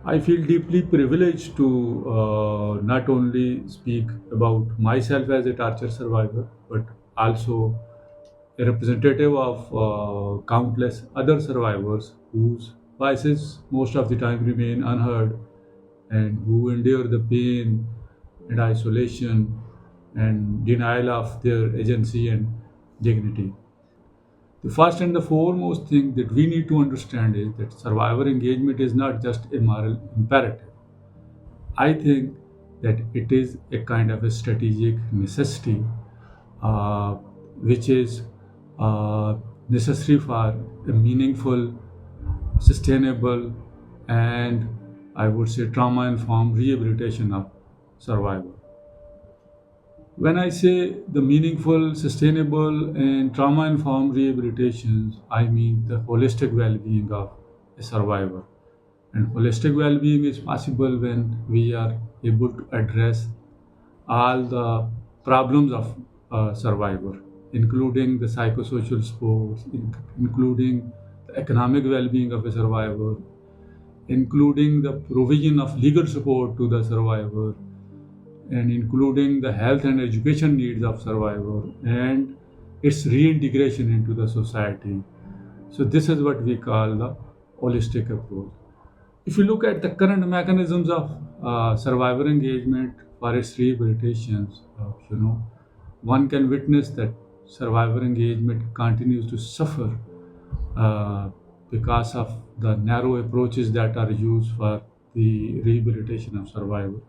I feel deeply privileged to not only speak about myself as a torture survivor, but also a representative of countless other survivors whose voices most of the time remain unheard and who endure the pain and isolation and denial of their agency and dignity. The first and the foremost thing that we need to understand is that survivor engagement is not just a moral imperative. I think that it is a kind of a strategic necessity, uh, which is uh, necessary for a meaningful, sustainable, and I would say trauma informed rehabilitation of survivor. When I say the meaningful, sustainable, and trauma informed rehabilitations, I mean the holistic well being of a survivor. And holistic well being is possible when we are able to address all the problems of a survivor, including the psychosocial supports, including the economic well being of a survivor, including the provision of legal support to the survivor, and including the health and education needs of survivor and its reintegration into the society. So this is what we call the holistic approach. If you look at the current mechanisms of survivor engagement for its rehabilitations, one can witness that survivor engagement continues to suffer uh, because of the narrow approaches that are used for the rehabilitation of survivor.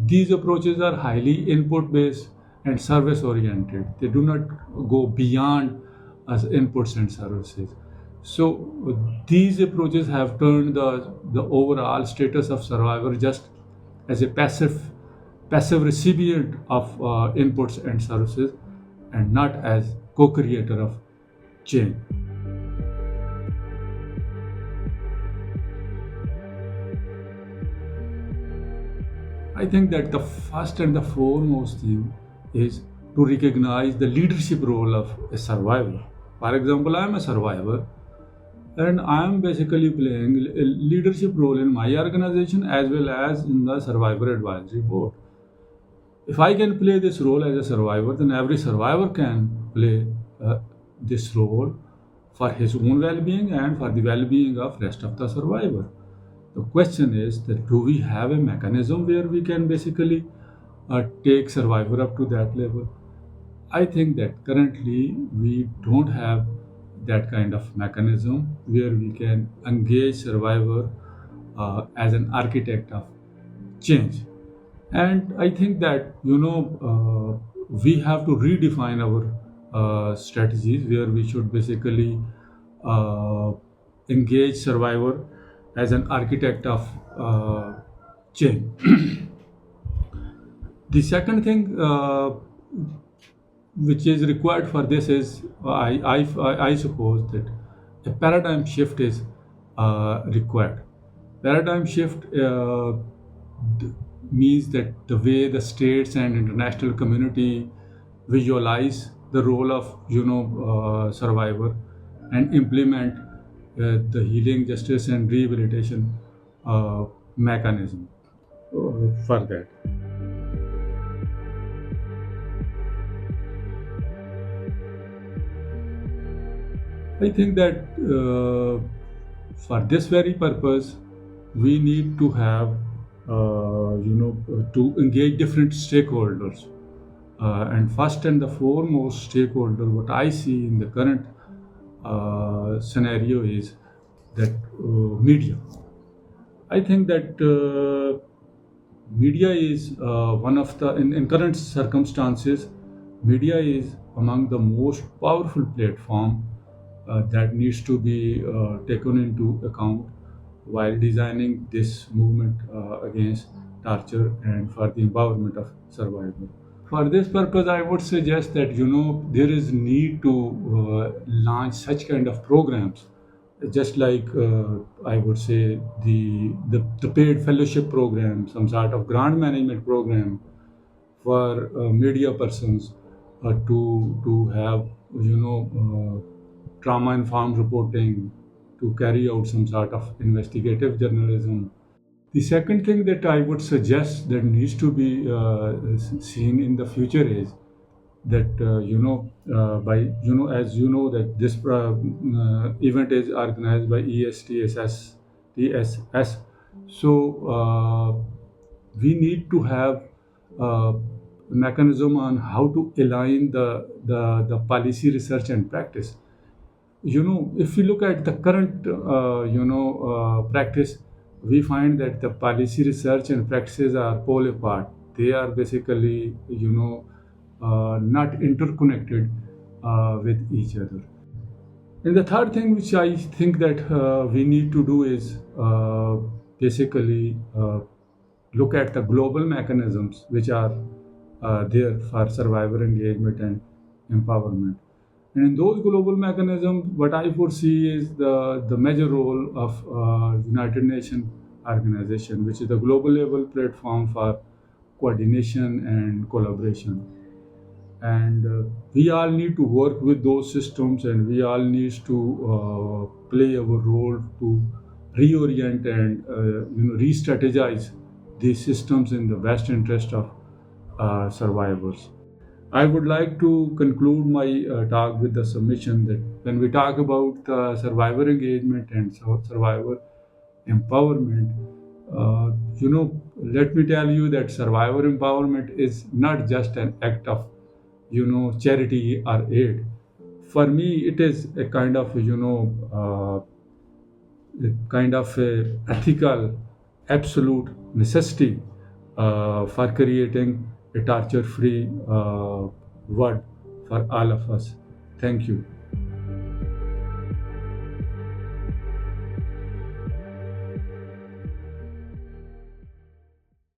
These approaches are highly input based and service oriented. They do not go beyond as inputs and services. So these approaches have turned the overall status of survivor just as a passive recipient of inputs and services and not as co-creator of change. I think that the first and the foremost thing is to recognize the leadership role of a survivor. For example, I am a survivor and I am basically playing a leadership role in my organization as well as in the survivor advisory board. If I can play this role as a survivor, then every survivor can play this role for his own well-being and for the well-being of rest of the survivor. The question is that do we have a mechanism where we can basically take survivor up to that level? I think that currently we don't have that kind of mechanism where we can engage survivor as an architect of change. And I think that we have to redefine our strategies where we should basically uh, engage survivor as an architect of change. The second thing which is required for this is I suppose that a paradigm shift is required. Paradigm shift means that the way the states and international community visualize the role of survivor and implement the healing, justice, and rehabilitation mechanism for that. I think that for this very purpose, we need to have, to engage different stakeholders. And first and the foremost stakeholder, what I see in the current scenario is that media. I think that media is one of the, in current circumstances, media is among the most powerful platform that needs to be taken into account while designing this movement against torture and for the empowerment of survivors. For this purpose, I would suggest that there is need to launch such kind of programs, just like I would say the paid fellowship program, some sort of grant management program for media persons to have trauma informed reporting, to carry out some sort of investigative journalism. The second thing that I would suggest that needs to be seen in the future is that by as you know that this event is organized by ESTSS. So we need to have a mechanism on how to align the policy, research, and practice. If we look at the current practice, we find that the policy, research, and practices are pulled apart. They are basically not interconnected with each other. And the third thing which I think that we need to do is basically look at the global mechanisms which are there for survivor engagement and empowerment. And in those global mechanisms, what I foresee is the major role of United Nations organization, which is the global level platform for coordination and collaboration. And we all need to work with those systems, and we all needs to play our role to reorient and re-strategize these systems in the best interest of survivors. I would like to conclude my talk with the submission that when we talk about survivor engagement and survivor empowerment, let me tell you that survivor empowerment is not just an act of, charity or aid. For me, it is a kind of, a ethical, absolute necessity for creating a torture-free world for all of us. Thank you.